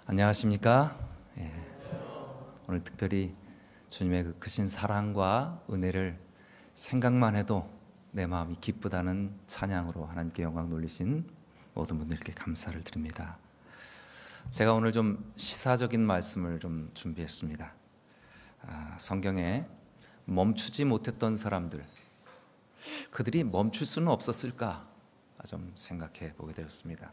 안녕하십니까? 예. 오늘 특별히 주님의 그 크신 사랑과 은혜를 생각만 해도 내 마음이 기쁘다는 찬양으로 하나님께 영광 돌리신 모든 분들께 감사를 드립니다. 제가 오늘 좀 시사적인 말씀을 좀 준비했습니다. 성경에 멈추지 못했던 사람들, 그들이 멈출 수는 없었을까 좀 생각해 보게 되었습니다.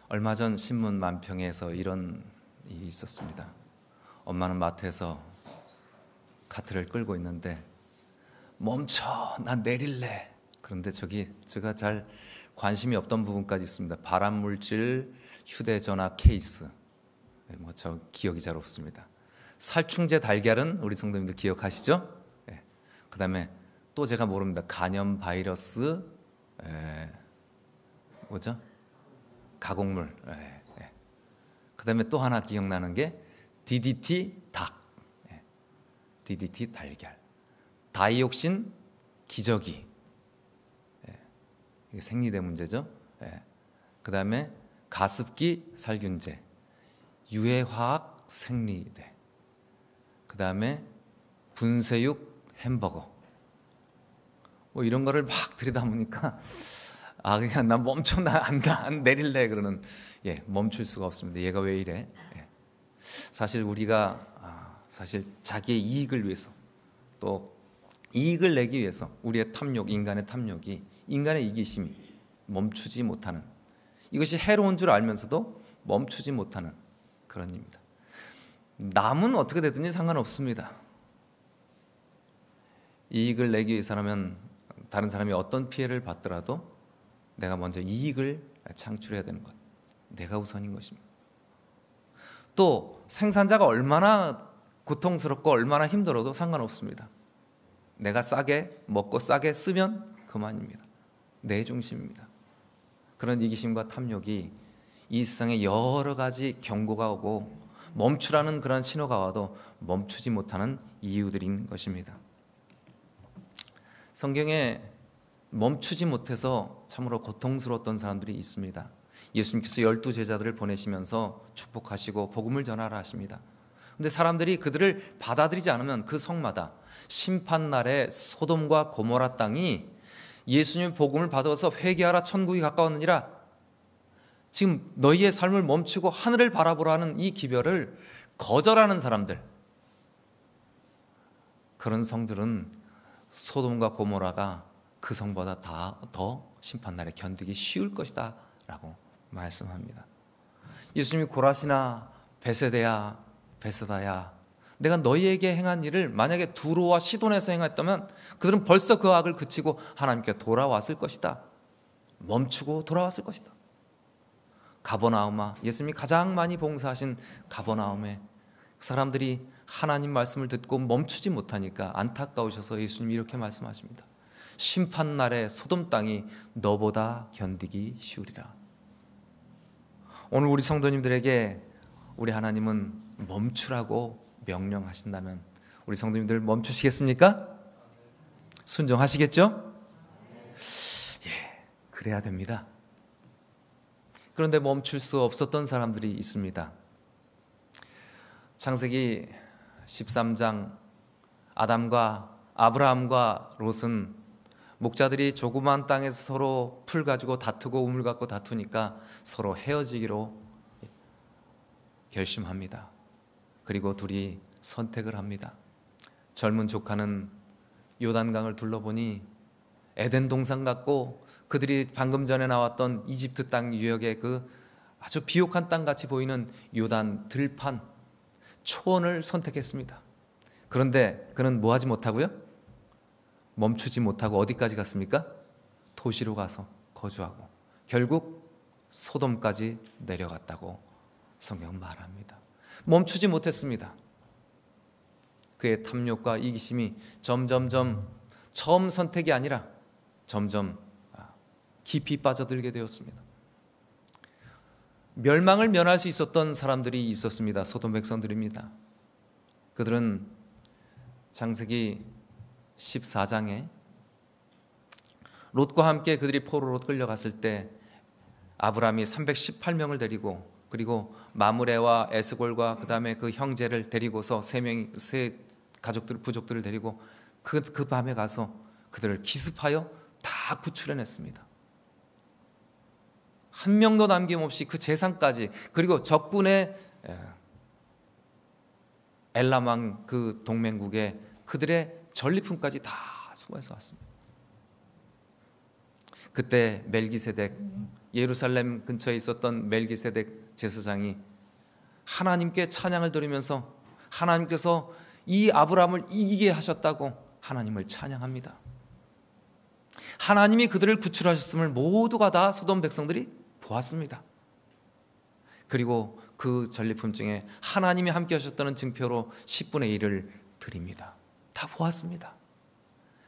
얼마 전 신문 만평에서 이런 일이 있었습니다. 엄마는 마트에서 카트를 끌고 있는데 멈춰, 나 내릴래. 그런데 제가 잘 관심이 없던 부분까지 있습니다. 발암물질, 휴대전화 케이스. 저 기억이 잘 없습니다. 살충제 달걀은 우리 성도님들 기억하시죠? 네. 그 다음에 또 제가 모릅니다. 간염 바이러스, 뭐죠? 가공물. 그 다음에 또 하나 기억나는 게 DDT 닭, DDT 달걀, 다이옥신 기저귀. 이게 생리대 문제죠. 그 다음에 가습기 살균제, 유해화학 생리대, 그 다음에 분쇄육 햄버거. 뭐 이런 거를 막 들여다보니까 그냥 난 멈춰, 나 안 내릴래. 그러는 멈출 수가 없습니다. 얘가 왜 이래? 사실 우리가 사실 자기의 이익을 위해서, 또 이익을 내기 위해서 우리의 탐욕, 인간의 탐욕이, 인간의 이기심이 멈추지 못하는, 이것이 해로운 줄 알면서도 멈추지 못하는 그런 일입니다. 남은 어떻게 되든지 상관없습니다. 이익을 내기 위해서라면 다른 사람이 어떤 피해를 받더라도 내가 먼저 이익을 창출해야 되는 것, 내가 우선인 것입니다. 또 생산자가 얼마나 고통스럽고 얼마나 힘들어도 상관없습니다. 내가 싸게 먹고 싸게 쓰면 그만입니다. 내 중심입니다. 그런 이기심과 탐욕이 이 세상에 여러 가지 경고가 오고 멈추라는 그런 신호가 와도 멈추지 못하는 이유들인 것입니다. 성경에 멈추지 못해서 참으로 고통스러웠던 사람들이 있습니다. 예수님께서 12 제자들을 보내시면서 축복하시고 복음을 전하라 하십니다. 그런데 사람들이 그들을 받아들이지 않으면 그 성마다 심판날에 소돔과 고모라 땅이 예수님의 복음을 받아서 회개하라, 천국이 가까웠느니라, 지금 너희의 삶을 멈추고 하늘을 바라보라는 이 기별을 거절하는 사람들, 그런 성들은 소돔과 고모라가 그 성보다 더 심판날에 견디기 쉬울 것이다 라고 말씀합니다. 예수님이 고라시나 베세다야, 내가 너희에게 행한 일을 만약에 두로와 시돈에서 행했다면 그들은 벌써 그 악을 그치고 하나님께 돌아왔을 것이다. 멈추고 돌아왔을 것이다. 가버나움아, 예수님이 가장 많이 봉사하신 가버나움에 사람들이 하나님 말씀을 듣고 멈추지 못하니까 안타까우셔서 예수님이 이렇게 말씀하십니다. 심판날에 소돔 땅이 너보다 견디기 쉬우리라. 오늘 우리 성도님들에게 우리 하나님은 멈추라고 명령하신다면 우리 성도님들 멈추시겠습니까? 순종하시겠죠? 그래야 됩니다. 그런데 멈출 수 없었던 사람들이 있습니다. 창세기 13장, 아브라함과 롯은 목자들이 조그만 땅에서 서로 풀 가지고 다투고 우물 갖고 다투니까 서로 헤어지기로 결심합니다. 그리고 둘이 선택을 합니다. 젊은 조카는 요단강을 둘러보니 에덴 동산 같고 그들이 방금 전에 나왔던 이집트 땅 유역의 그 아주 비옥한 땅 같이 보이는 요단 들판 초원을 선택했습니다. 그런데 그는 뭐 하지 못하고요? 멈추지 못하고 어디까지 갔습니까? 도시로 가서 거주하고 결국 소돔까지 내려갔다고 성경은 말합니다. 멈추지 못했습니다. 그의 탐욕과 이기심이 점점점 처음 선택이 아니라 점점 깊이 빠져들게 되었습니다. 멸망을 면할 수 있었던 사람들이 있었습니다. 소돔 백성들입니다. 그들은 창세기 14장에 롯과 함께 그들이 포로로 끌려갔을 때 아브라함이 318명을 데리고 그리고 마므레와 에스골과 그 다음에 그 형제를 데리고서 세 가족들 부족들을 데리고 그 밤에 가서 그들을 기습하여 다 구출해냈습니다. 한 명도 남김없이 그 재산까지, 그리고 적군의 엘람 왕 그 동맹국에 그들의 전리품까지 다 수거해서 왔습니다. 그때 멜기세덱, 예루살렘 근처에 있었던 멜기세덱 제사장이 하나님께 찬양을 드리면서 하나님께서 이 아브라함을 이기게 하셨다고 하나님을 찬양합니다. 하나님이 그들을 구출하셨음을 모두가 다 소돔 백성들이 보았습니다. 그리고 그 전리품 중에 하나님이 함께 하셨다는 증표로 10분의 1을 드립니다. 다 보았습니다.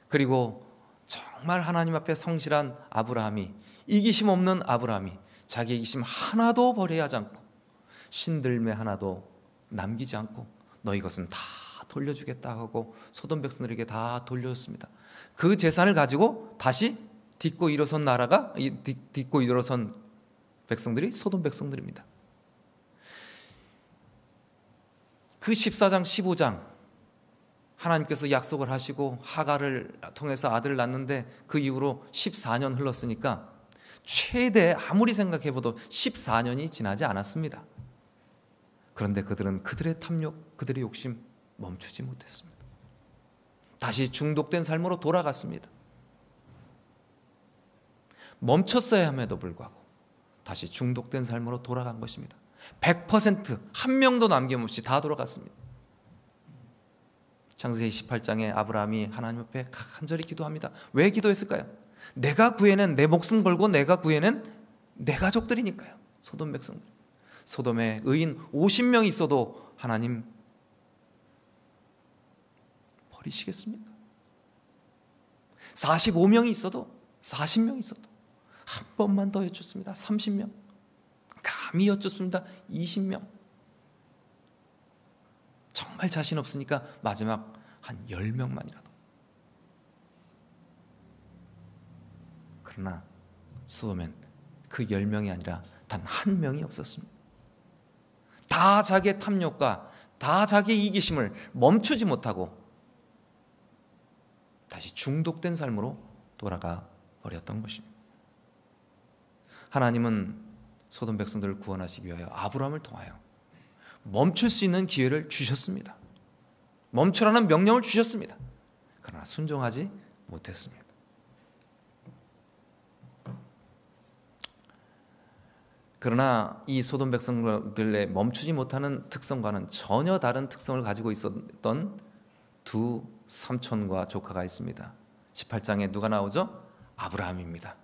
그리고 정말 하나님 앞에 성실한 아브라함이, 이기심 없는 아브라함이 자기 이기심 하나도 버려하지 않고 신들매 하나도 남기지 않고 너희 것은 다 돌려주겠다 하고 소돔 백성들에게 다 돌려줬습니다. 그 재산을 가지고 다시 딛고 일어선 백성들이 소돔 백성들입니다. 그 14장 15장 하나님께서 약속을 하시고 하갈을 통해서 아들을 낳는데 그 이후로 14년 흘렀으니까 최대 아무리 생각해봐도 14년이 지나지 않았습니다. 그런데 그들은 그들의 탐욕, 그들의 욕심 멈추지 못했습니다. 다시 중독된 삶으로 돌아갔습니다. 멈췄어야 함에도 불구하고 다시 중독된 삶으로 돌아간 것입니다. 100% 한 명도 남김없이 다 돌아갔습니다. 창세기 18장에 아브라함이 하나님 앞에 간절히 기도합니다. 왜 기도했을까요? 내가 구해낸, 내 목숨 걸고 내가 구해낸 내 가족들이니까요. 소돔 백성들. 소돔에 의인 50명이 있어도 하나님 버리시겠습니까? 45명이 있어도 40명이 있어도 한 번만 더 여쭙습니다. 30명. 감히 여쭙습니다. 20명. 정말 자신 없으니까 마지막 한 10명만이라도. 그러나 소돔엔 그 10명이 아니라 단 한 명이 없었습니다. 다 자기의 탐욕과 다 자기의 이기심을 멈추지 못하고 다시 중독된 삶으로 돌아가 버렸던 것입니다. 하나님은 소돔 백성들을 구원하시기 위하여 아브라함을 통하여 멈출 수 있는 기회를 주셨습니다. 멈추라는 명령을 주셨습니다. 그러나 순종하지 못했습니다. 그러나 이 소돔 백성들의 멈추지 못하는 특성과는 전혀 다른 특성을 가지고 있었던 두 삼촌과 조카가 있습니다. 18장에 누가 나오죠? 아브라함입니다.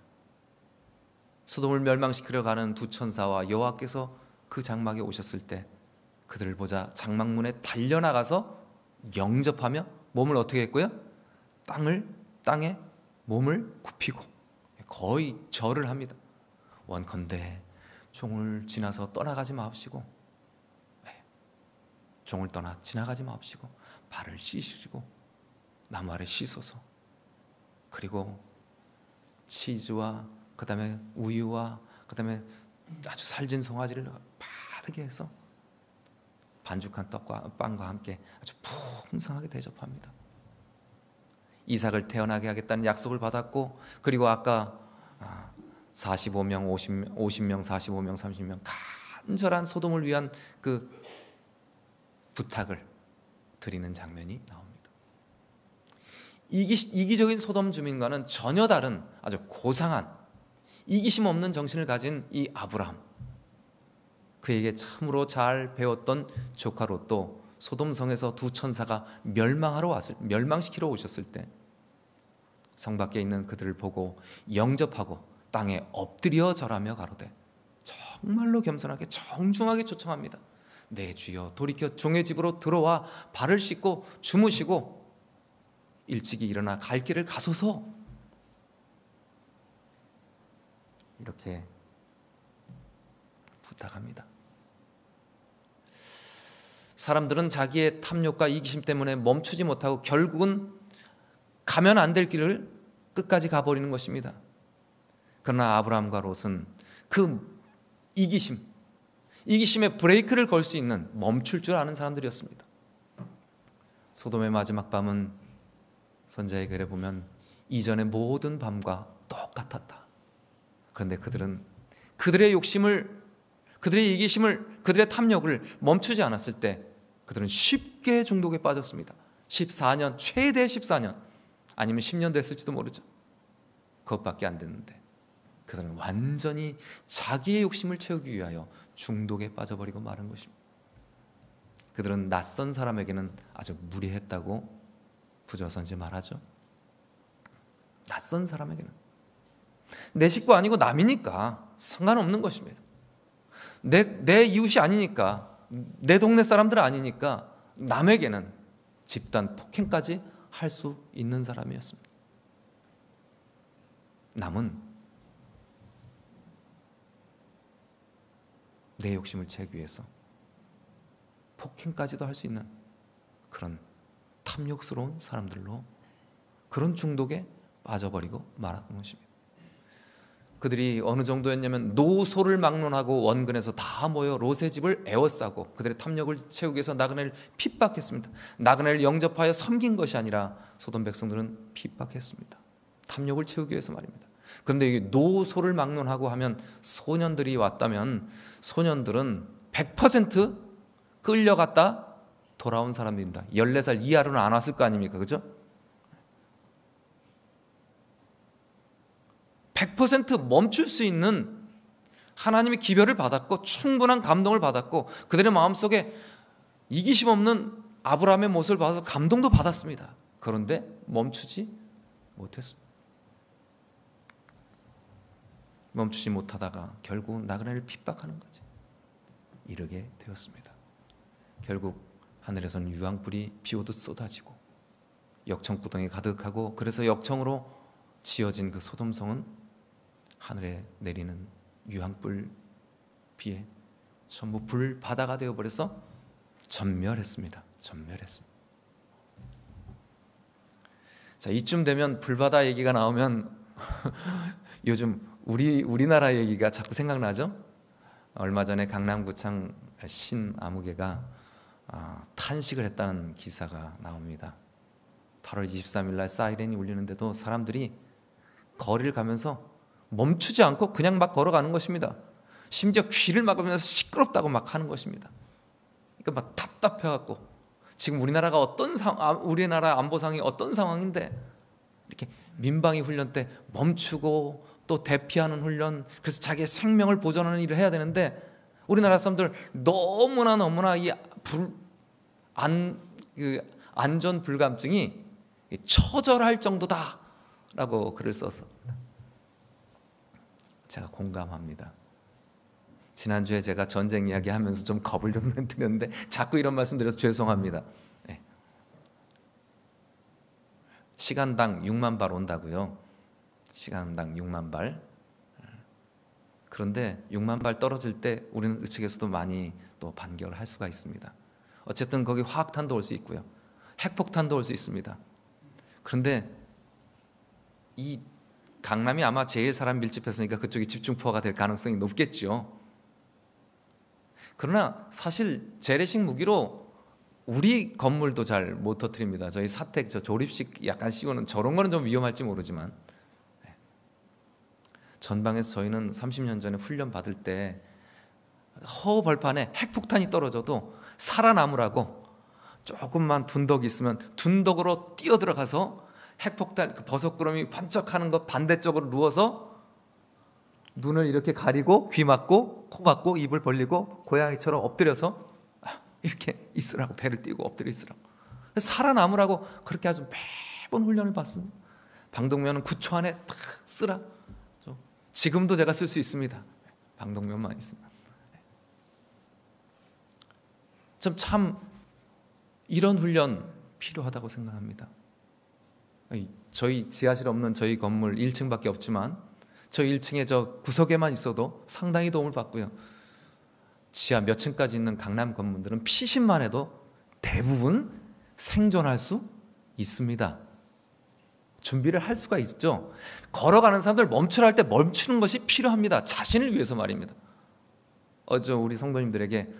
소돔을 멸망시키려 가는 두 천사와 여호와께서 그 장막에 오셨을 때 그들을 보자 장막문에 달려나가서 영접하며 몸을 어떻게 했고요? 땅에 몸을 굽히고 거의 절을 합니다. 원컨대 종을 지나서 떠나가지 마옵시고, 종을 떠나 지나가지 마옵시고 발을 씻으시고 나무 아래 씻어서, 그리고 치즈와 그 다음에 우유와 그 다음에 아주 살진 송아지를 바르게 해서 반죽한 떡과 빵과 함께 아주 풍성하게 대접합니다. 이삭을 태어나게 하겠다는 약속을 받았고, 그리고 아까 45명, 50명, 45명, 30명 간절한 소돔을 위한 그 부탁을 드리는 장면이 나옵니다. 이기적인 소돔 주민과는 전혀 다른 아주 고상한 이기심 없는 정신을 가진 이 아브라함, 그에게 참으로 잘 배웠던 조카 롯도 소돔성에서 두 천사가 멸망시키러 오셨을 때 성 밖에 있는 그들을 보고 영접하고 땅에 엎드려 절하며 가로되, 정말로 겸손하게 정중하게 초청합니다. 내 주여 돌이켜 종의 집으로 들어와 발을 씻고 주무시고 일찍이 일어나 갈 길을 가소서. 이렇게 부탁합니다. 사람들은 자기의 탐욕과 이기심 때문에 멈추지 못하고 결국은 가면 안 될 길을 끝까지 가버리는 것입니다. 그러나 아브라함과 롯은 그 이기심에 브레이크를 걸 수 있는, 멈출 줄 아는 사람들이었습니다. 소돔의 마지막 밤은 선지자의 글에 보면 이전의 모든 밤과 똑같았다. 그런데 그들은 그들의 욕심을, 그들의 이기심을, 그들의 탐욕을 멈추지 않았을 때 그들은 쉽게 중독에 빠졌습니다. 14년, 최대 14년, 아니면 10년 됐을지도 모르죠. 그것밖에 안 됐는데 그들은 완전히 자기의 욕심을 채우기 위하여 중독에 빠져버리고 마른 것입니다. 그들은 낯선 사람에게는 아주 무리했다고 부조선지 말하죠. 낯선 사람에게는 내 식구 아니고 남이니까 상관없는 것입니다. 내 이웃이 아니니까, 내 동네 사람들 아니니까 남에게는 집단 폭행까지 할 수 있는 사람이었습니다. 남은 내 욕심을 채우기 위해서 폭행까지도 할 수 있는 그런 탐욕스러운 사람들로, 그런 중독에 빠져버리고 말았던 것입니다. 그들이 어느 정도였냐면 노소를 막론하고 원근에서 다 모여 롯의 집을 에워싸고 그들의 탐욕을 채우기 위해서 나그네를 핍박했습니다. 나그네를 영접하여 섬긴 것이 아니라 소돔 백성들은 핍박했습니다. 탐욕을 채우기 위해서 말입니다. 그런데 이 노소를 막론하고 하면 소년들이 왔다면 소년들은 100% 끌려갔다 돌아온 사람들입니다. 14살 이하로는 안 왔을 거 아닙니까? 그죠? 100% 멈출 수 있는 하나님의 기별을 받았고 충분한 감동을 받았고 그들의 마음속에 이기심 없는 아브라함의 모습을 봐서 감동도 받았습니다. 그런데 멈추지 못했습니다. 멈추지 못하다가 결국 나그네를 핍박하는 거지. 이르게 되었습니다. 결국 하늘에서는 유황불이 비오듯 쏟아지고 역청구덩이 가득하고, 그래서 역청으로 지어진 그 소돔성은 하늘에 내리는 유황불 비에 전부 불바다가 되어버려서 전멸했습니다. 전멸했습니다. 자, 이쯤 되면 불바다 얘기가 나오면 요즘 우리나라 얘기가 자꾸 생각나죠? 얼마 전에 강남구청 신아무개가 탄식을 했다는 기사가 나옵니다. 8월 23일 날 사이렌이 울리는데도 사람들이 거리를 가면서 멈추지 않고 그냥 막 걸어가는 것입니다. 심지어 귀를 막으면서 시끄럽다고 막 하는 것입니다. 그러니까 막 답답해갖고 지금 우리나라 안보상이 어떤 상황인데 이렇게 민방위 훈련 때 멈추고 또 대피하는 훈련, 그래서 자기의 생명을 보존하는 일을 해야 되는데 우리나라 사람들 너무나 이 안전 불감증이 처절할 정도다라고 글을 썼습니다. 제가 공감합니다. 지난주에 제가 전쟁 이야기하면서 좀 겁을 좀 드렸는데 자꾸 이런 말씀 드려서 죄송합니다. 네. 시간당 6만 발 온다고요. 시간당 6만 발. 그런데 6만 발 떨어질 때 우리는 측에서도 많이 또 반격을 할 수가 있습니다. 어쨌든 거기 화학탄도 올 수 있고요. 핵폭탄도 올 수 있습니다. 그런데 이 강남이 아마 제일 사람 밀집했으니까 그쪽이 집중포화가 될 가능성이 높겠죠. 그러나 사실 재래식 무기로 우리 건물도 잘 못 터뜨립니다. 저희 사택 조립식 약간 씌우는 저런 거는 좀 위험할지 모르지만, 전방에서 저희는 30년 전에 훈련 받을 때 허벌판에 핵폭탄이 떨어져도 살아남으라고 조금만 둔덕이 있으면 둔덕으로 뛰어들어가서 핵폭탄 그 버섯구름이 번쩍하는 것 반대쪽으로 누워서 눈을 이렇게 가리고 귀 막고 코 막고 입을 벌리고 고양이처럼 엎드려서 이렇게 있으라고, 배를 띄고 엎드려 있으라고, 살아남으라고 그렇게 아주 매번 훈련을 받습니다. 방독면은 9초 안에 탁 쓰라. 지금도 제가 쓸 수 있습니다. 방독면만 있으면. 참 이런 훈련 필요하다고 생각합니다. 저희 지하실 없는 저희 건물 1층밖에 없지만 저 1층에 저 구석에만 있어도 상당히 도움을 받고요. 지하 몇 층까지 있는 강남 건물들은 피신만 해도 대부분 생존할 수 있습니다. 준비를 할 수가 있죠. 걸어가는 사람들 멈추라 할 때 멈추는 것이 필요합니다. 자신을 위해서 말입니다. 우리 성도님들에게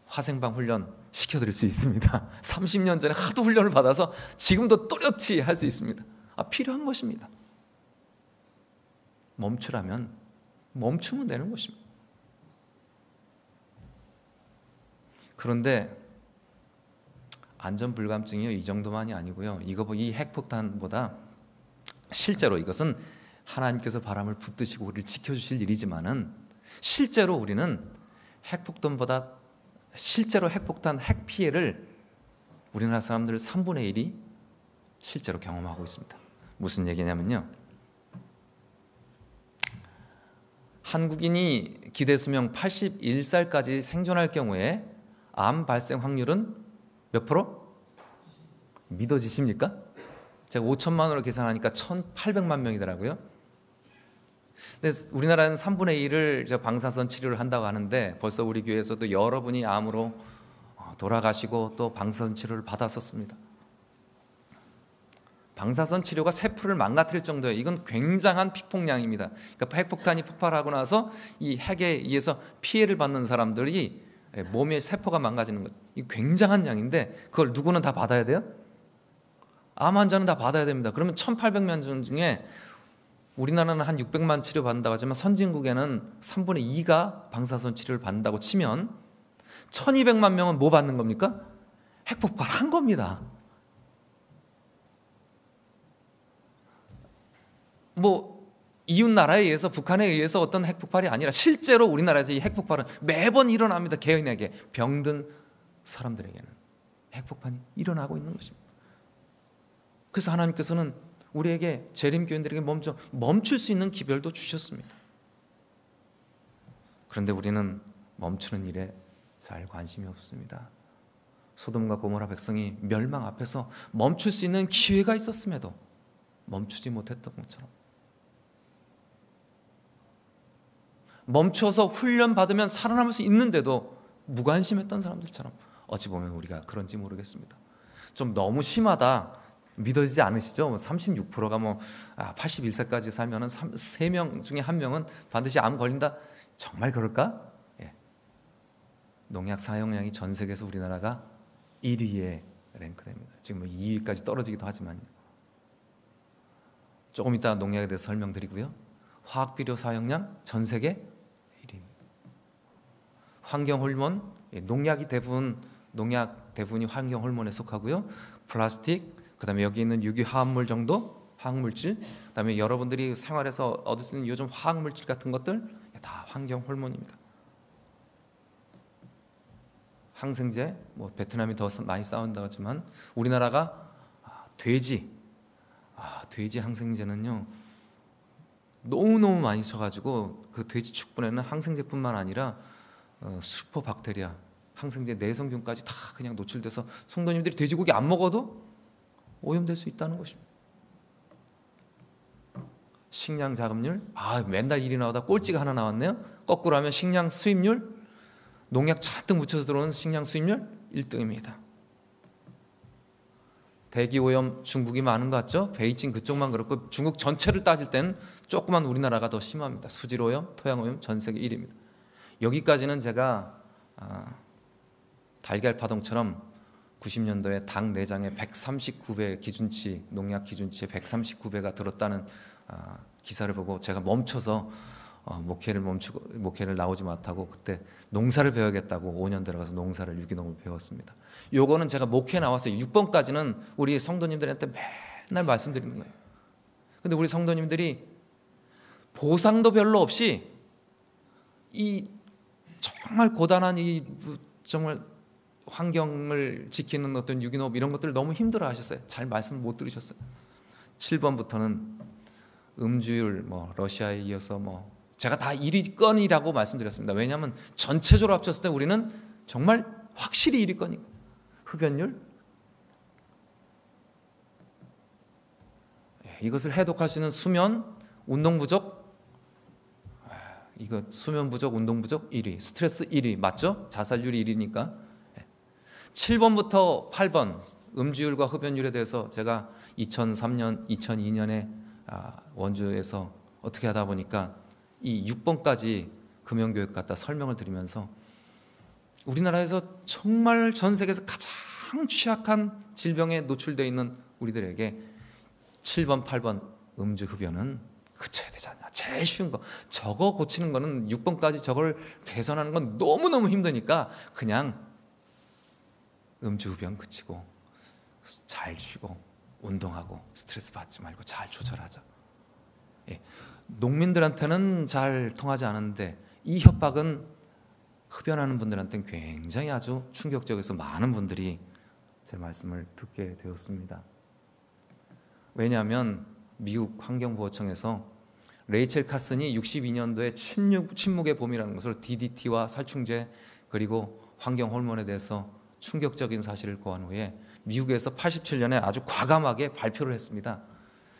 화생방 훈련 시켜드릴 수 있습니다. 30년 전에 하도 훈련을 받아서 지금도 또렷이 할 수 있습니다. 필요한 것입니다. 멈추라면 멈추면 되는 것입니다. 그런데 안전불감증이요, 이 정도만이 아니고요. 이 핵폭탄보다 실제로 이것은 하나님께서 바람을 붙드시고 우리를 지켜주실 일이지만은 실제로 우리는 핵폭탄보다 실제로 핵폭탄, 핵피해를 우리나라 사람들 3분의 1이 실제로 경험하고 있습니다. 무슨 얘기냐면요, 한국인이 기대수명 81살까지 생존할 경우에 암 발생 확률은 몇 프로? 믿어지십니까? 제가 5천만으로 계산하니까 1,800만 명이더라고요. 근데 우리나라는 3분의 1을 방사선 치료를 한다고 하는데 벌써 우리 교회에서도 여러분이 암으로 돌아가시고 또 방사선 치료를 받았었습니다. 방사선 치료가 세포를 망가뜨릴 정도예요. 이건 굉장한 피폭량입니다. 그러니까 핵폭탄이 폭발하고 나서 이 핵에 의해서 피해를 받는 사람들이 몸의 세포가 망가지는 것, 이 굉장한 양인데 그걸 누구는 다 받아야 돼요? 암 환자는 다 받아야 됩니다. 그러면 1,800명 중에 우리나라는 한 600만 치료 받는다고 하지만 선진국에는 3분의 2가 방사선 치료를 받는다고 치면 1,200만 명은 뭐 받는 겁니까? 핵폭발한 겁니다. 이웃 나라에 의해서, 북한에 의해서 어떤 핵폭발이 아니라 실제로 우리나라에서 이 핵폭발은 매번 일어납니다. 개인에게, 병든 사람들에게는 핵폭탄이 일어나고 있는 것입니다. 그래서 하나님께서는 우리에게, 재림교인들에게 멈출 수 있는 기별도 주셨습니다. 그런데 우리는 멈추는 일에 잘 관심이 없습니다. 소돔과 고모라 백성이 멸망 앞에서 멈출 수 있는 기회가 있었음에도 멈추지 못했던 것처럼, 멈춰서 훈련받으면 살아남을 수 있는데도 무관심했던 사람들처럼, 어찌 보면 우리가 그런지 모르겠습니다. 좀 너무 심하다 믿어지지 않으시죠? 36%가 81세까지 살면 3명 중에 1명은 반드시 암 걸린다. 정말 그럴까? 예. 농약 사용량이 전 세계에서 우리나라가 1위에 랭크됩니다. 지금 2위까지 떨어지기도 하지만요. 조금 이따 농약에 대해서 설명드리고요. 화학비료 사용량 전 세계 1위입니다. 환경호르몬, 농약 대부분이 환경호르몬에 속하고요. 플라스틱, 그 다음에 여기 있는 유기화합물 정도, 화학물질, 그 다음에 여러분들이 생활에서 얻을 수 있는 요즘 화학물질 같은 것들 다 환경호르몬입니다. 항생제, 베트남이 더 많이 싸운다고 하지만 우리나라가 돼지 항생제는요 너무너무 많이 쳐가지고 그 돼지 축분에는 항생제뿐만 아니라 슈퍼박테리아, 항생제, 내성균까지 다 그냥 노출돼서 성도님들이 돼지고기 안 먹어도 오염될 수 있다는 것입니다. 식량 자급률, 맨날 일이 나오다 꼴찌가 하나 나왔네요. 거꾸로 하면 식량 수입률, 농약 잔뜩 묻혀서 들어오는 식량 수입률 1등입니다. 대기오염 중국이 많은 것 같죠? 베이징 그쪽만 그렇고 중국 전체를 따질 때는 조그만 우리나라가 더 심합니다. 수질오염, 토양오염 전 세계 1위입니다. 여기까지는 제가 달걀 파동처럼 90년도에 당 내장에 139배 기준치, 농약 기준치에 139배가 들었다는 기사를 보고 제가 멈춰서 목회를 나오지 못하고 그때 농사를 배워야겠다고 5년 들어가서 농사를 유기농을 배웠습니다. 요거는 제가 목회 나와서 6번까지는 우리 성도님들한테 맨날 말씀드리는 거예요. 근데 우리 성도님들이 보상도 별로 없이 이 정말 고단한 이 정말 환경을 지키는 어떤 유기농 이런 것들 너무 힘들어 하셨어요. 잘 말씀을 못 들으셨어요. 7번부터는 음주율, 러시아에 이어서 제가 다 1위권이라고 말씀드렸습니다. 왜냐하면 전체적으로 합쳤을 때 우리는 정말 확실히 1위권이고, 흡연율, 이것을 해독할 수 있는 수면, 운동 부족, 이거 수면 부족, 운동 부족 1위, 스트레스 1위 맞죠? 자살률이 1위니까. 7번부터 8번 음주율과 흡연율에 대해서 제가 2003년, 2002년에 원주에서 어떻게 하다 보니까 이 6번까지 금연교육 갖다 설명을 드리면서 우리나라에서 정말 전 세계에서 가장 취약한 질병에 노출되어 있는 우리들에게 7번, 8번 음주흡연은 그쳐야 되지 않냐. 제일 쉬운 거. 저거 고치는 거는 6번까지 저걸 개선하는 건 너무너무 힘드니까 그냥 음주흡연 그치고 잘 쉬고 운동하고 스트레스 받지 말고 잘 조절하자. 예. 농민들한테는 잘 통하지 않았는데 이 협박은 흡연하는 분들한테는 굉장히 아주 충격적이어서 많은 분들이 제 말씀을 듣게 되었습니다. 왜냐하면 미국 환경보호청에서 레이첼 카슨이 62년도에 침묵의 봄이라는 것을 DDT와 살충제 그리고 환경 호르몬에 대해서 충격적인 사실을 고한 후에 미국에서 87년에 아주 과감하게 발표를 했습니다.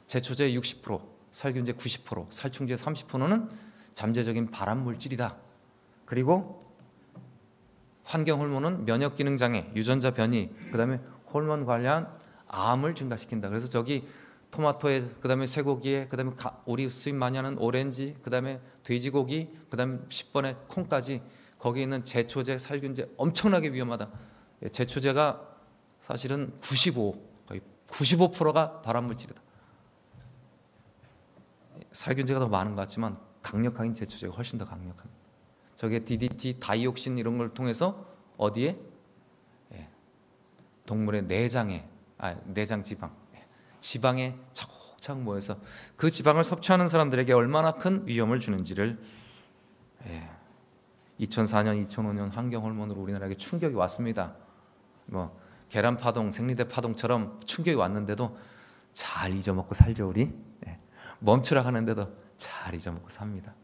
제초제 60%, 살균제 90%, 살충제 30%는 잠재적인 발암 물질이다. 그리고 환경 호르몬은 면역 기능 장애, 유전자 변이, 그다음에 호르몬 관련 암을 증가시킨다. 그래서 저기 토마토에, 그다음에 쇠고기에, 그다음에 우리 수입 많이 하는 오렌지, 그다음에 돼지고기, 그다음에 10번에 콩까지 거기에 있는 제초제, 살균제 엄청나게 위험하다. 제초제가 사실은 거의 95%가 발암물질이다. 살균제가 더 많은 것 같지만 강력한 제초제가 훨씬 더 강력합니다. 저게 DDT, 다이옥신 이런 걸 통해서 어디에? 동물의 내장 지방, 지방에 차곡차곡 모여서 그 지방을 섭취하는 사람들에게 얼마나 큰 위험을 주는지를 2004년, 2005년 환경 호르몬으로 우리나라에게 충격이 왔습니다. 뭐 계란 파동, 생리대 파동처럼 충격이 왔는데도 잘 잊어먹고 살죠 우리. 멈추라 하는데도 잘 잊어먹고 삽니다.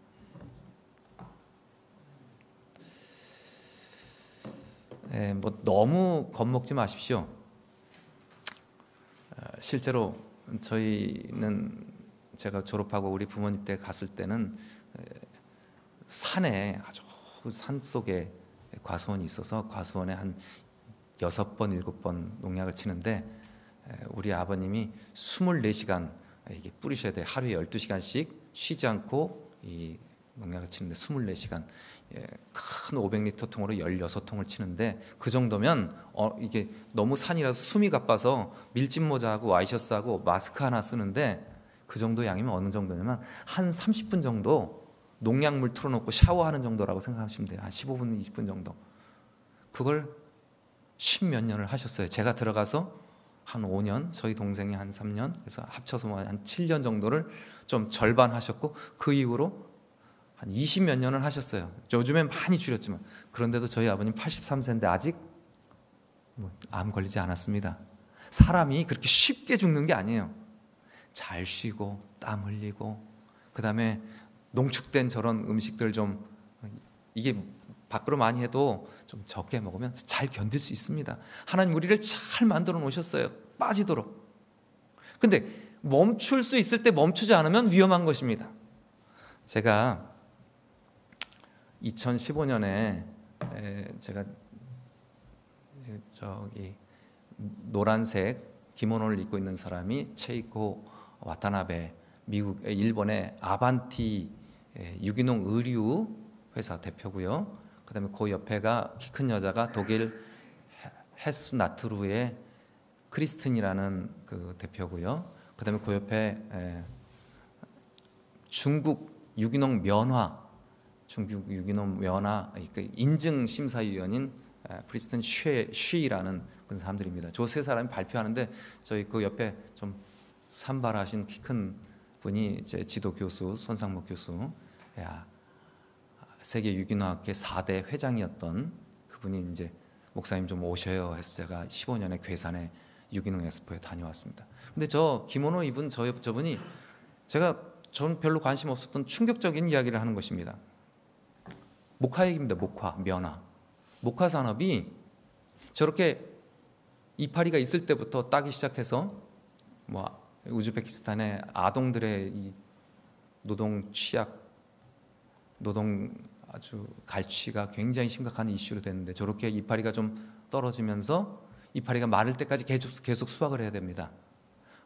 뭐 너무 겁먹지 마십시오. 실제로 저희는 제가 졸업하고 우리 부모님 때 갔을 때는 산에 아주 산속에 과수원이 있어서 과수원에 한 6번, 7번 농약을 치는데 우리 아버님이 24시간 이게 뿌리셔야 돼요. 하루에 12시간씩 쉬지 않고 이 농약을 치는데 24시간 큰 500리터 통으로 16통을 치는데 그 정도면 이게 너무 산이라서 숨이 가빠서 밀짚 모자하고 와이셔츠하고 마스크 하나 쓰는데 그 정도 양이면 어느 정도냐면 한 30분 정도 농약물 틀어놓고 샤워하는 정도라고 생각하시면 돼요. 한 15분, 20분 정도. 그걸 10몇 년을 하셨어요. 제가 들어가서 한 5년, 저희 동생이 한 3년, 그래서 합쳐서 한 7년 정도를 좀 절반 하셨고 그 이후로 한 20몇 년을 하셨어요. 요즘엔 많이 줄였지만 그런데도 저희 아버님 83세인데 아직 암 걸리지 않았습니다. 사람이 그렇게 쉽게 죽는 게 아니에요. 잘 쉬고 땀 흘리고 그다음에 농축된 저런 음식들 좀 이게 밖으로 많이 해도 좀 적게 먹으면 잘 견딜 수 있습니다. 하나님 우리를 잘 만들어 놓으셨어요. 빠지도록. 근데 멈출 수 있을 때 멈추지 않으면 위험한 것입니다. 제가 2015년에 제가 저기 노란색 기모노를 입고 있는 사람이 체이코 와타나베 일본의 아반티 유기농 의류 회사 대표고요. 그다음에 그 옆에가 키 큰 여자가 독일 헤스 나트루의 크리스틴이라는 그 대표고요. 그다음에 그 옆에 중국 유기농 면화 인증 심사위원인 프리스턴 쉬라는 그런 사람들입니다. 저 세 사람이 발표하는데 저희 그 옆에 좀 산발하신 키 큰 분이 제 지도 교수 손상목 교수, 세계 유기농학회 4대 회장이었던 그분이 이제 목사님 좀 오셔요 해서 제가 15년에 괴산에 유기농 엑스포에 다녀왔습니다. 근데 저 기모노 입은 저분이 저는 별로 관심 없었던 충격적인 이야기를 하는 것입니다. 목화 얘기입니다. 면화. 목화 산업이 저렇게 이파리가 있을 때부터 따기 시작해서 우즈베키스탄의 아동들의 이 노동 아주 갈취가 굉장히 심각한 이슈로 됐는데 저렇게 이파리가 좀 떨어지면서 이파리가 마를 때까지 계속 수확을 해야 됩니다.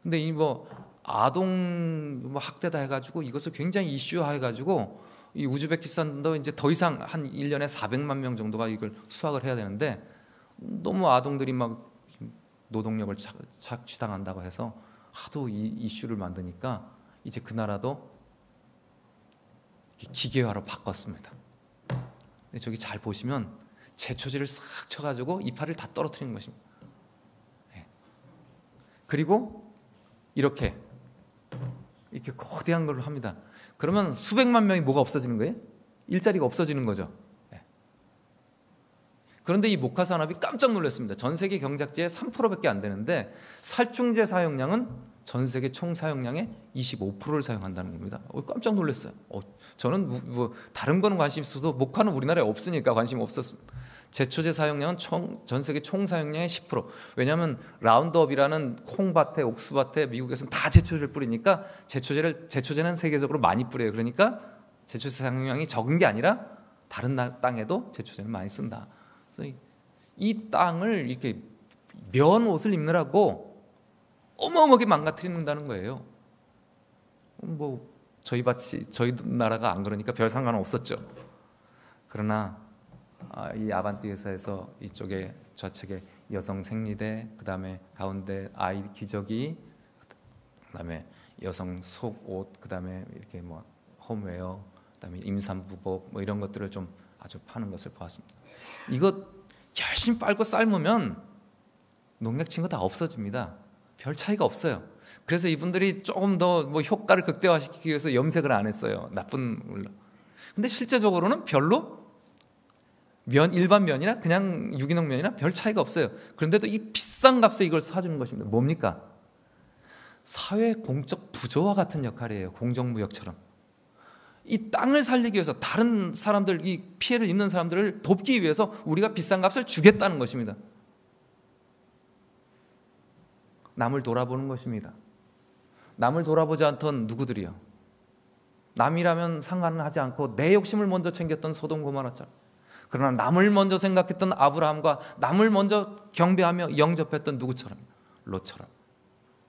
근데 이 뭐 아동 뭐 학대다 해가지고 이것을 굉장히 이슈화해가지고 이 우즈베키스탄도 이제 더 이상 한 1년에 400만 명 정도가 이걸 수확을 해야 되는데 너무 아동들이 막 노동력을 착취당한다고 해서 하도 이 이슈를 만드니까 이제 그 나라도 기계화로 바꿨습니다. 근데 저기 잘 보시면 제초제를 싹 쳐가지고 이파리를 다 떨어뜨리는 것입니다. 그리고 이렇게 거대한 걸로 합니다. 그러면 수백만 명이 뭐가 없어지는 거예요? 일자리가 없어지는 거죠. 그런데 이 목화 산업이 깜짝 놀랐습니다. 전 세계 경작지의 3%밖에 안 되는데 살충제 사용량은 전 세계 총 사용량의 25%를 사용한다는 겁니다. 깜짝 놀랐어요. 저는 뭐 다른 거는 관심 있어도 목화는 우리나라에 없으니까 관심 없었습니다. 제초제 사용량은 전 세계 총 사용량의 10%. 왜냐하면 라운드업이라는 콩밭에 옥수밭에 미국에서는 다 제초제를 뿌리니까 제초제는 세계적으로 많이 뿌려요. 그러니까 제초제 사용량이 적은 게 아니라 다른 땅에도 제초제를 많이 쓴다. 그래서 이 땅을 이렇게 면 옷을 입느라고 어마어마하게 망가뜨린다는 거예요. 뭐 저희 나라가 안 그러니까 별 상관은 없었죠. 그러나 이 아반떼 회사에서 이쪽에 좌측에 여성 생리대, 그 다음에 가운데 아이 기저귀, 그 다음에 여성 속옷, 그 다음에 이렇게 뭐 홈웨어, 그 다음에 임산부복 뭐 이런 것들을 좀 아주 파는 것을 보았습니다. 이거 열심히 빨고 삶으면 농약 친 거 다 없어집니다. 별 차이가 없어요. 그래서 이분들이 조금 더 뭐 효과를 극대화시키기 위해서 염색을 안 했어요. 나쁜 물로. 근데 실제적으로는 별로 일반 면이나 그냥 유기농 면이나 별 차이가 없어요. 그런데도 이 비싼 값에 이걸 사주는 것입니다. 뭡니까? 사회 공적 부조와 같은 역할이에요. 공정무역처럼. 이 땅을 살리기 위해서 다른 사람들, 이 피해를 입는 사람들을 돕기 위해서 우리가 비싼 값을 주겠다는 것입니다. 남을 돌아보는 것입니다. 남을 돌아보지 않던 누구들이요? 남이라면 상관은 하지 않고 내 욕심을 먼저 챙겼던 소돔 고모라처럼, 그러나 남을 먼저 생각했던 아브라함과 남을 먼저 경배하며 영접했던 누구처럼, 롯처럼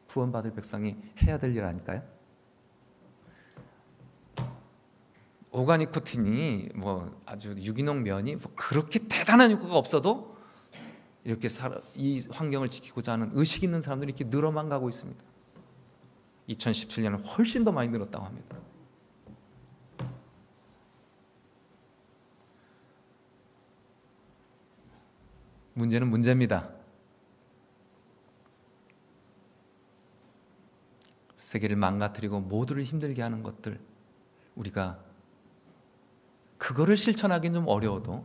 구원받을 백성이 해야 될 일 아닐까요? 오가니코틴이 뭐 아주 유기농 면이 뭐 그렇게 대단한 효과가 없어도 이렇게 이 환경을 지키고자 하는 의식 있는 사람들이 이렇게 늘어만 가고 있습니다. 2017년은 훨씬 더 많이 늘었다고 합니다. 문제는 문제입니다. 세계를 망가뜨리고 모두를 힘들게 하는 것들, 우리가 그거를 실천하기는 좀 어려워도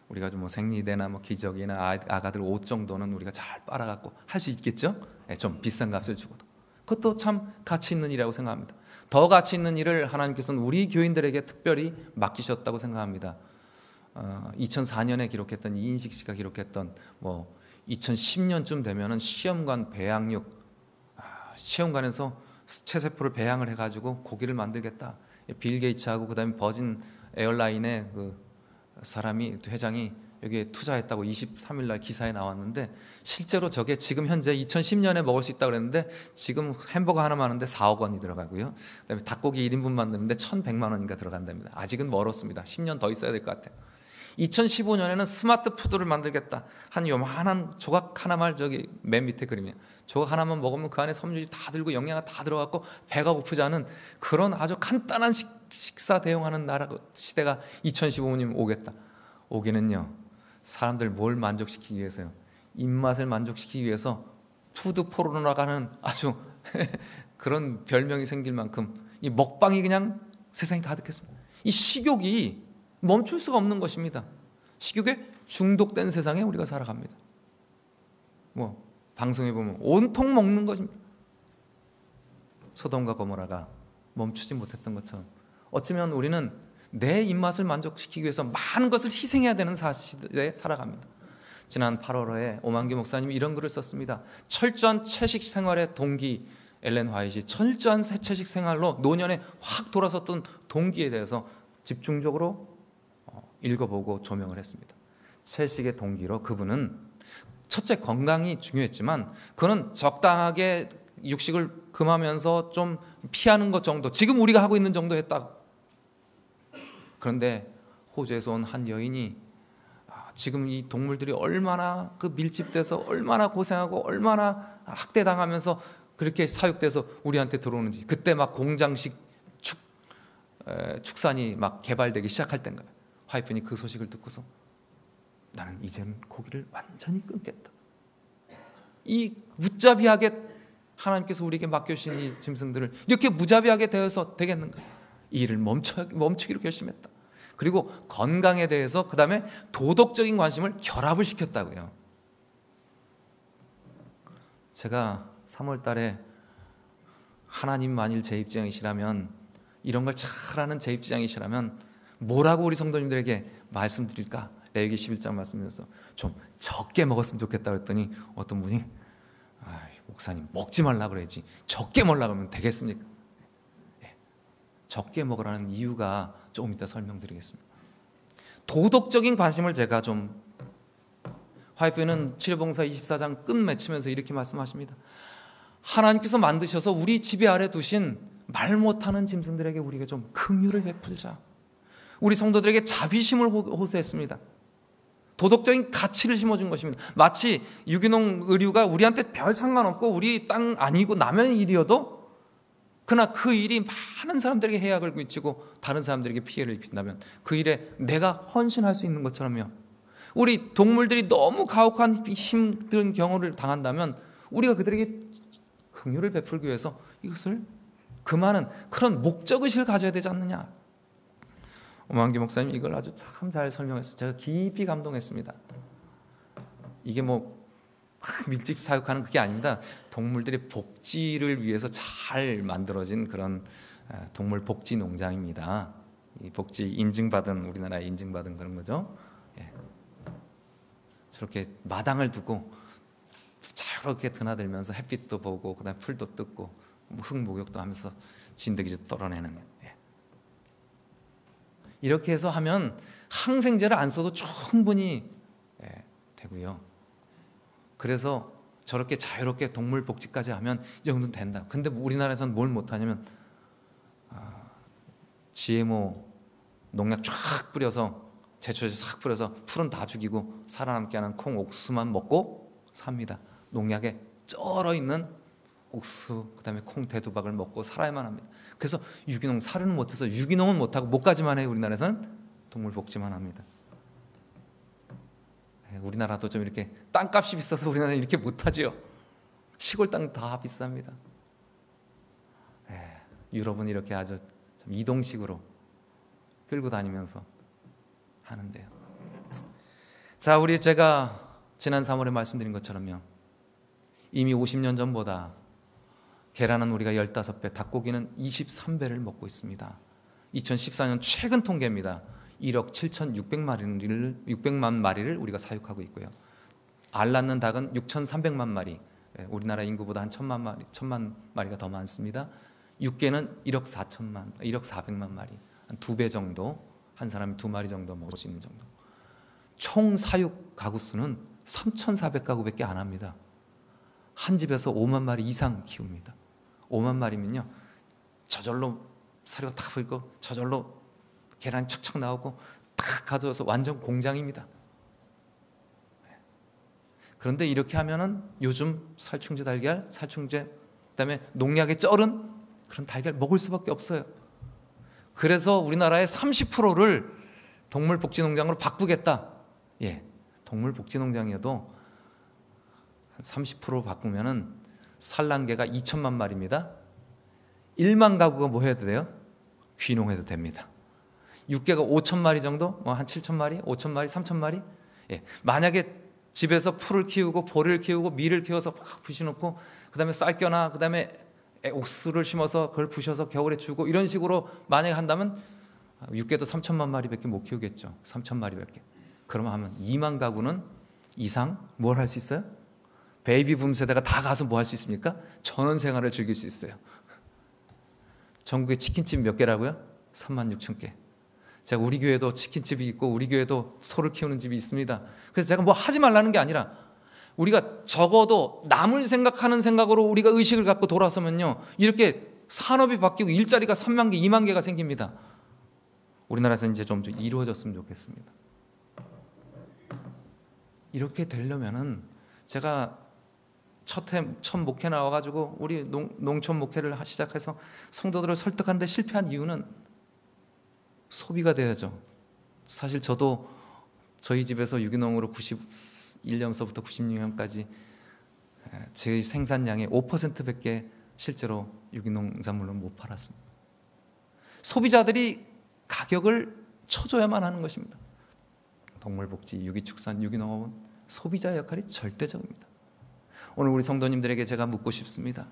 우리가 좀 생리대나 기저귀나 아가들 옷 정도는 우리가 잘 빨아갖고 할 수 있겠죠? 좀 비싼 값을 주고도. 그것도 참 가치 있는 일이라고 생각합니다. 더 가치 있는 일을 하나님께서는 우리 교인들에게 특별히 맡기셨다고 생각합니다. 2004년에 기록했던 이인식 씨가 기록했던 2010년쯤 되면은 시험관 배양육, 시험관에서 체세포를 배양을 해가지고 고기를 만들겠다. 빌 게이츠하고 그다음에 버진 에어라인의 그 사람이, 회장이 여기에 투자했다고 23일 날 기사에 나왔는데, 실제로 저게 지금 현재 2010년에 먹을 수 있다고 그랬는데 지금 햄버거 하나 만드는데 4억 원이 들어가고요. 그다음에 닭고기 1인분 만드는데 1,100만 원인가 들어간답니다. 아직은 멀었습니다. 10년 더 있어야 될 것 같아요. 2015년에는 스마트 푸드를 만들겠다. 한 요만한 조각 하나만, 저기 맨 밑에 그림이에요. 조각 하나만 먹으면 그 안에 섬유질이 다 들고 영양가 다 들어갔고 배가 고프지 않은 그런 아주 간단한 식사 대용하는 나라 시대가 2015년 오겠다. 오기는요, 사람들 뭘 만족시키기 위해서요? 입맛을 만족시키기 위해서 푸드 포르노라가는 아주 그런 별명이 생길 만큼 이 먹방이 그냥 세상에 가득했습니다. 이 식욕이 멈출 수가 없는 것입니다. 식욕에 중독된 세상에 우리가 살아갑니다. 방송에 보면 온통 먹는 것입니다. 소돔과 고모라가 멈추지 못했던 것처럼 어쩌면 우리는 내 입맛을 만족시키기 위해서 많은 것을 희생해야 되는 시대에 살아갑니다. 지난 8월에 오만규 목사님이 이런 글을 썼습니다. 철저한 채식 생활의 동기, 엘렌 화이트이 철저한 채식 생활로 노년에 확 돌아섰던 동기에 대해서 집중적으로 읽어보고 조명을 했습니다. 채식의 동기로 그분은 첫째 건강이 중요했지만 그는 적당하게 육식을 금하면서 좀 피하는 것 정도, 지금 우리가 하고 있는 정도 했다. 그런데 호주에서 온 한 여인이 지금 이 동물들이 얼마나 그 밀집돼서 얼마나 고생하고 얼마나 학대당하면서 그렇게 사육돼서 우리한테 들어오는지, 그때 막 공장식 축산이 막 개발되기 시작할 때인가요? 와이프니 그 소식을 듣고서 나는 이제는 고기를 완전히 끊겠다. 이 무자비하게 하나님께서 우리에게 맡겨주신 이 짐승들을 이렇게 무자비하게 대해서 되겠는가? 이 일을 멈추기로 결심했다. 그리고 건강에 대해서 그 다음에 도덕적인 관심을 결합을 시켰다고요. 제가 3월 달에 하나님 만일 제 입장이시라면, 이런 걸 잘하는 제 입장이시라면 뭐라고 우리 성도님들에게 말씀드릴까? 레위기 11장 말씀드려서 좀 적게 먹었으면 좋겠다 그랬더니 어떤 분이 목사님 먹지 말라 그래야지 적게 먹으려고 하면 되겠습니까? 적게 먹으라는 이유가 조금 이따 설명드리겠습니다. 도덕적인 관심을 제가 좀, 화이프는 치료봉사 24장 끝 맺히면서 이렇게 말씀하십니다. 하나님께서 만드셔서 우리 지배 아래 두신 말 못하는 짐승들에게 우리가 좀 긍휼을 베풀자. 우리 성도들에게 자비심을 호소했습니다. 도덕적인 가치를 심어준 것입니다. 마치 유기농 의류가 우리한테 별 상관없고 우리 땅 아니고 남의 일이어도 그러나 그 일이 많은 사람들에게 해악을 끼치고 다른 사람들에게 피해를 입힌다면 그 일에 내가 헌신할 수 있는 것처럼요, 우리 동물들이 너무 가혹한 힘든 경우를 당한다면 우리가 그들에게 긍휼을 베풀기 위해서 이것을 금하는 그런 목적의식을 가져야 되지 않느냐. 오만기 목사님 이걸 아주 참 잘 설명했어요. 제가 깊이 감동했습니다. 이게 뭐 밀집 사육하는 그게 아닙니다. 동물들의 복지를 위해서 잘 만들어진 그런 동물 복지 농장입니다. 이 복지 인증받은, 우리나라에 인증받은 그런 거죠. 예. 저렇게 마당을 두고 자유롭게 드나들면서 햇빛도 보고 그다음에 풀도 뜯고 흙 목욕도 하면서 진드기도 떨어내는. 예. 이렇게 해서 하면 항생제를 안 써도 충분히 되고요. 그래서 저렇게 자유롭게 동물 복지까지 하면 이 정도는 된다. 근데 우리나라에서는 뭘 못하냐면 GMO 농약 쫙 뿌려서, 제초제 싹 뿌려서 풀은 다 죽이고 살아남게 하는 콩 옥수수만 먹고 삽니다. 농약에 쩔어 있는 옥수수, 그다음에 콩 대두박을 먹고 살아야만 합니다. 그래서 유기농 사료는 못해서, 유기농은 못하고 못가지만 해요. 우리나라에서는 동물 복지만 합니다. 우리나라도 좀 이렇게 땅값이 비싸서 우리나라는 이렇게 못하지요. 시골 땅 다 비쌉니다. 유럽은 이렇게 아주 좀 이동식으로 끌고 다니면서 하는데요. 자, 제가 지난 3월에 말씀드린 것처럼요, 이미 50년 전보다 계란은 우리가 15배, 닭고기는 23배를 먹고 있습니다. 2014년 최근 통계입니다. 1억 7,600만 마리를 우리가 사육하고 있고요. 알 낳는 닭은 6,300만 마리, 우리나라 인구보다 한 1,000만 마리가 더 많습니다. 육개는 1억 400만 마리, 한 2배 정도, 한 사람이 2마리 정도 먹을 수 있는 정도. 총 사육 가구 수는 3,400가구밖에 안 합니다. 한 집에서 5만 마리 이상 키웁니다. 5만 마리면요, 저절로 사료가 다 보이고 저절로 계란이 척척 나오고 딱 가져와서 완전 공장입니다. 그런데 이렇게 하면은 요즘 살충제 달걀, 살충제, 그다음에 농약에 쩔은 그런 달걀 먹을 수밖에 없어요. 그래서 우리나라의 30%를 동물복지농장으로 바꾸겠다. 예, 동물복지농장이어도 30% 바꾸면은 산란개가 2천만 마리입니다. 1만 가구가 뭐 해도 돼요? 귀농해도 됩니다. 육개가 5천 마리 정도, 한 7천 마리, 5천 마리, 3천 마리. 예, 만약에 집에서 풀을 키우고 보리를 키우고 밀을 키워서 막 부셔놓고 그다음에 쌀겨나 그다음에 옥수수를 심어서 그걸 부셔서 겨울에 주고 이런 식으로 만약에 한다면 육개도 3천만 마리밖에 못 키우겠죠. 3천 마리밖에. 그러면 하면 2만 가구는 이상 뭘 할 수 있어요? 베이비붐 세대가 다 가서 뭐 할 수 있습니까? 전원 생활을 즐길 수 있어요. 전국에 치킨집 몇 개라고요? 36,000개. 제가 우리 교회도 치킨집이 있고 우리 교회도 소를 키우는 집이 있습니다. 그래서 제가 뭐 하지 말라는 게 아니라 우리가 적어도 남을 생각하는 생각으로 우리가 의식을 갖고 돌아서면요, 이렇게 산업이 바뀌고 일자리가 3만 개, 2만 개가 생깁니다. 우리나라에서 이제 좀 이루어졌으면 좋겠습니다. 이렇게 되려면은 제가 첫 목회 나와가지고 우리 농촌 목회를 시작해서 성도들을 설득하는데 실패한 이유는 소비가 돼야죠. 사실 저도 저희 집에서 유기농으로 91년서부터 96년까지 제 생산량의 5%밖에 실제로 유기농작물로 못 팔았습니다. 소비자들이 가격을 쳐줘야만 하는 것입니다. 동물복지, 유기축산, 유기농업은 소비자의 역할이 절대적입니다. 오늘 우리 성도님들에게 제가 묻고 싶습니다.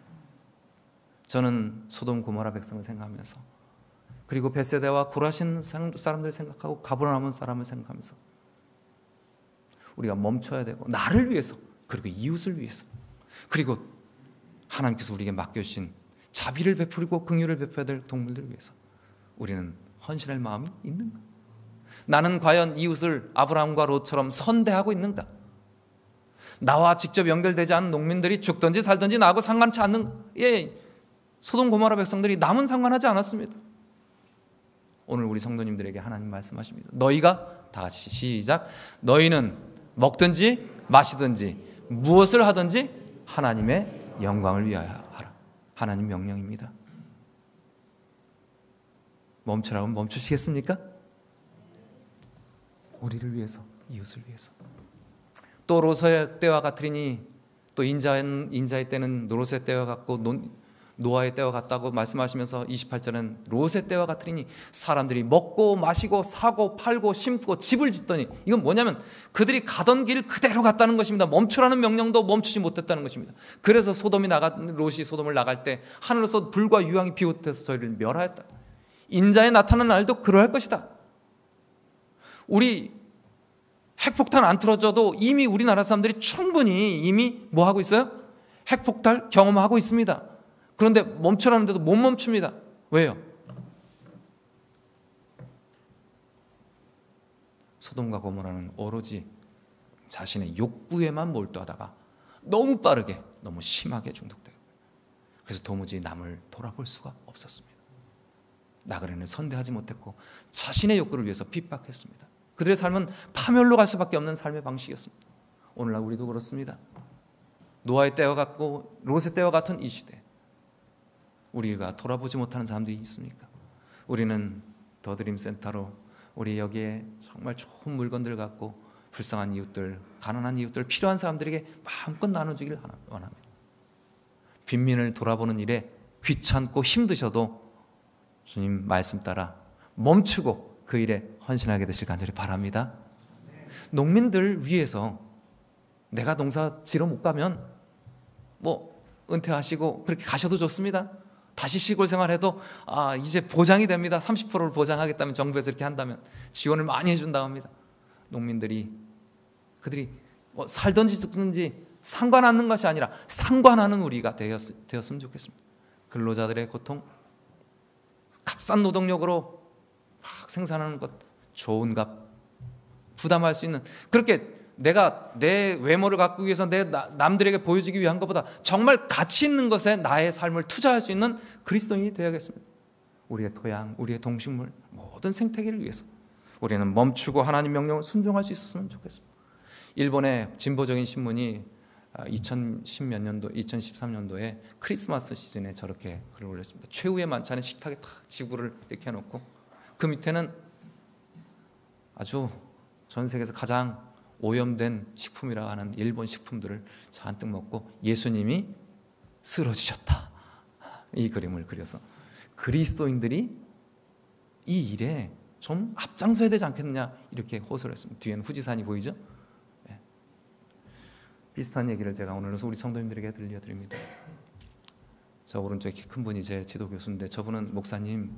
저는 소돔 고모라 백성을 생각하면서, 그리고 벳세다와 고라신 사람들을 생각하고 가버나움 사람을 생각하면서 우리가 멈춰야 되고, 나를 위해서, 그리고 이웃을 위해서, 그리고 하나님께서 우리에게 맡겨주신 자비를 베풀고 긍휼을 베풀어야 될 동물들을 위해서 우리는 헌신할 마음이 있는가? 나는 과연 이웃을 아브라함과 롯처럼 선대하고 있는가? 나와 직접 연결되지 않은 농민들이 죽든지 살든지 나하고 상관치 않는, 소돔 고모라 백성들이 남은 상관하지 않았습니다. 오늘 우리 성도님들에게 하나님 말씀하십니다. 너희가, 다 같이 시작, 너희는 먹든지 마시든지 무엇을 하든지 하나님의 영광을 위하여 하라. 하나님 명령입니다. 멈추라고 하면 멈추시겠습니까? 우리를 위해서, 이웃을 위해서. 또 롯의 때와 같으리니, 또 인자의 때는 롯의 때와 같고 노아의 때와 같다고 말씀하시면서 28절은 롯의 때와 같으리니 사람들이 먹고 마시고 사고 팔고 심고 집을 짓더니, 이건 뭐냐면 그들이 가던 길 그대로 갔다는 것입니다. 멈추라는 명령도 멈추지 못했다는 것입니다. 그래서 롯이 소돔을 나갈 때 하늘로서 불과 유황이 비롯해서 저희를 멸하였다. 인자에 나타나는 날도 그러할 것이다. 우리 핵폭탄 안 틀어져도 이미 우리나라 사람들이 충분히 이미 뭐 하고 있어요? 핵폭탄 경험하고 있습니다. 그런데 멈추라는데도 못 멈춥니다. 왜요? 소돔과 고모라는 오로지 자신의 욕구에만 몰두하다가 너무 빠르게, 너무 심하게 중독돼요. 그래서 도무지 남을 돌아볼 수가 없었습니다. 나그네를 선대하지 못했고 자신의 욕구를 위해서 핍박했습니다. 그들의 삶은 파멸로 갈 수밖에 없는 삶의 방식이었습니다. 오늘날 우리도 그렇습니다. 노아의 때와 같고 롯의 때와 같은 이 시대, 우리가 돌아보지 못하는 사람들이 있습니까? 우리는 더드림센터로 우리 여기에 정말 좋은 물건들 갖고 불쌍한 이웃들, 가난한 이웃들, 필요한 사람들에게 마음껏 나눠주기를 원합니다. 빈민을 돌아보는 일에 귀찮고 힘드셔도 주님 말씀 따라 멈추고 그 일에 헌신하게 되실 간절히 바랍니다. 농민들 위해서 내가 농사 지러 못 가면 뭐 은퇴하시고 그렇게 가셔도 좋습니다. 다시 시골 생활해도 이제 보장이 됩니다. 30%를 보장하겠다면, 정부에서 이렇게 한다면 지원을 많이 해준다고 합니다. 그들이 뭐 살든지 죽든지 상관하는 것이 아니라 상관하는 우리가 되었으면 좋겠습니다. 근로자들의 고통, 값싼 노동력으로 막 생산하는 것, 좋은 값 부담할 수 있는, 그렇게 내가 내 외모를 갖기 위해서 남들에게 보여주기 위한 것보다 정말 가치 있는 것에 나의 삶을 투자할 수 있는 그리스도인이 되어야겠습니다. 우리의 토양, 우리의 동식물, 모든 생태계를 위해서 우리는 멈추고 하나님 명령을 순종할 수 있었으면 좋겠습니다. 일본의 진보적인 신문이 2013년도에 크리스마스 시즌에 저렇게 글을 올렸습니다. 최후의 만찬에 식탁에 탁 지구를 이렇게 해놓고 그 밑에는 아주 전 세계에서 가장 오염된 식품이라고 하는 일본 식품들을 잔뜩 먹고 예수님이 쓰러지셨다, 이 그림을 그려서 그리스도인들이 이 일에 좀 앞장서야 되지 않겠느냐, 이렇게 호소를 했습니다. 뒤에는 후지산이 보이죠? 네. 비슷한 얘기를 제가 오늘 우리 성도님들에게 들려드립니다. 저 오른쪽에 키 큰 분이 제 지도 교수인데, 저분은 목사님,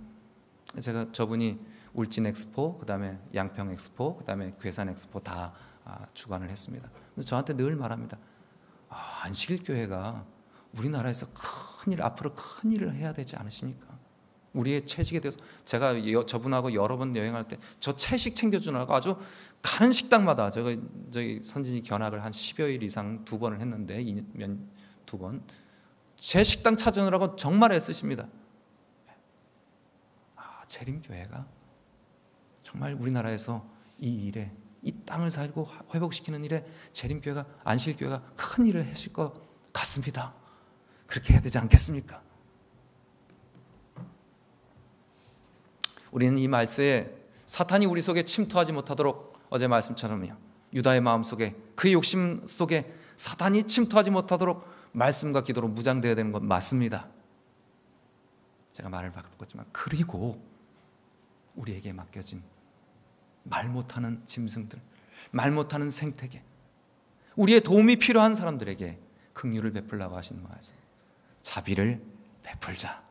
저분이 울진 엑스포, 그 다음에 양평 엑스포, 그 다음에 괴산 엑스포 다 주관을 했습니다. 그래서 저한테 늘 말합니다. 안식일 교회가 우리나라에서 앞으로 큰 일을 해야 되지 않으십니까? 우리의 채식에 대해서 제가 저분하고 여러 번 여행할 때 저 채식 챙겨주느라고 아주 가는 식당마다 저기 선진이 견학을 한 10여일 이상 2번을 했는데 2번 제 식당 찾으느라고 정말 애쓰십니다. 재림교회가 정말 우리나라에서 이 일에 이 땅을 살고 회복시키는 일에 재림교회가 안식교회가 큰 일을 하실 것 같습니다. 그렇게 해야 되지 않겠습니까? 우리는 이 말세에 사탄이 우리 속에 침투하지 못하도록 어제 말씀처럼요, 유다의 마음속에 그의 욕심 속에 사탄이 침투하지 못하도록 말씀과 기도로 무장되어야 되는 건 맞습니다. 제가 말을 바꿨지만 그리고 우리에게 맡겨진 말 못하는 짐승들, 말 못하는 생태계, 우리의 도움이 필요한 사람들에게 긍휼을 베풀라고 하시는 말씀, 자비를 베풀자.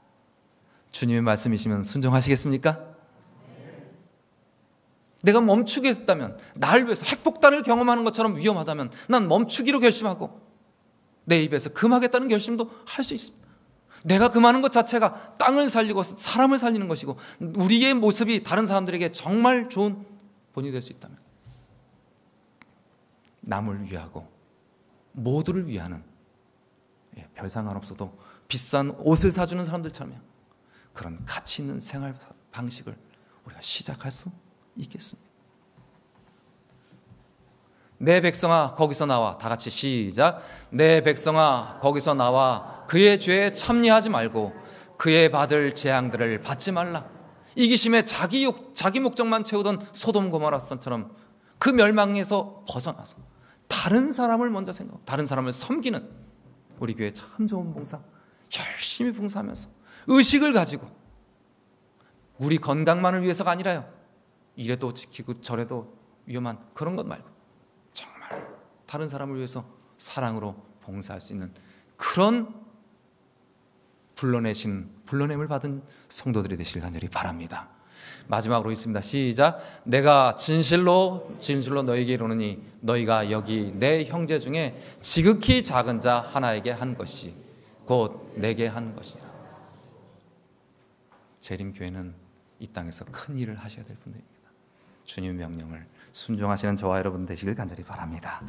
주님의 말씀이시면 순종하시겠습니까? 내가 멈추겠다면, 나를 위해서 핵폭탄을 경험하는 것처럼 위험하다면 난 멈추기로 결심하고 내 입에서 금하겠다는 결심도 할 수 있습니다. 내가 금하는 것 자체가 땅을 살리고 사람을 살리는 것이고 우리의 모습이 다른 사람들에게 정말 좋은 본이 될 수 있다면, 남을 위하고 모두를 위하는, 별 상관없어도 비싼 옷을 사주는 사람들처럼 그런 가치 있는 생활 방식을 우리가 시작할 수 있겠습니다. 내 백성아 거기서 나와. 다 같이 시작. 내 백성아 거기서 나와 그의 죄에 참여하지 말고 그의 받을 재앙들을 받지 말라. 이기심에 자기 목적만 채우던 소돔 고모라처럼 그 멸망에서 벗어나서 다른 사람을 먼저 생각하고 다른 사람을 섬기는 우리 교회 참 좋은 봉사, 열심히 봉사하면서 의식을 가지고 우리 건강만을 위해서가 아니라요, 이래도 지키고 저래도 위험한 그런 것 말고 정말 다른 사람을 위해서 사랑으로 봉사할 수 있는 그런 불러냄을 받은 성도들이 되시길 간절히 바랍니다. 마지막으로 있습니다. 시작. 내가 진실로 너희에게 이르노니 너희가 여기 내 형제 중에 지극히 작은 자 하나에게 한 것이 곧 내게 한 것이다. 재림교회는 이 땅에서 큰 일을 하셔야 될 분들입니다. 주님의 명령을 순종하시는 저와 여러분 되시길 간절히 바랍니다.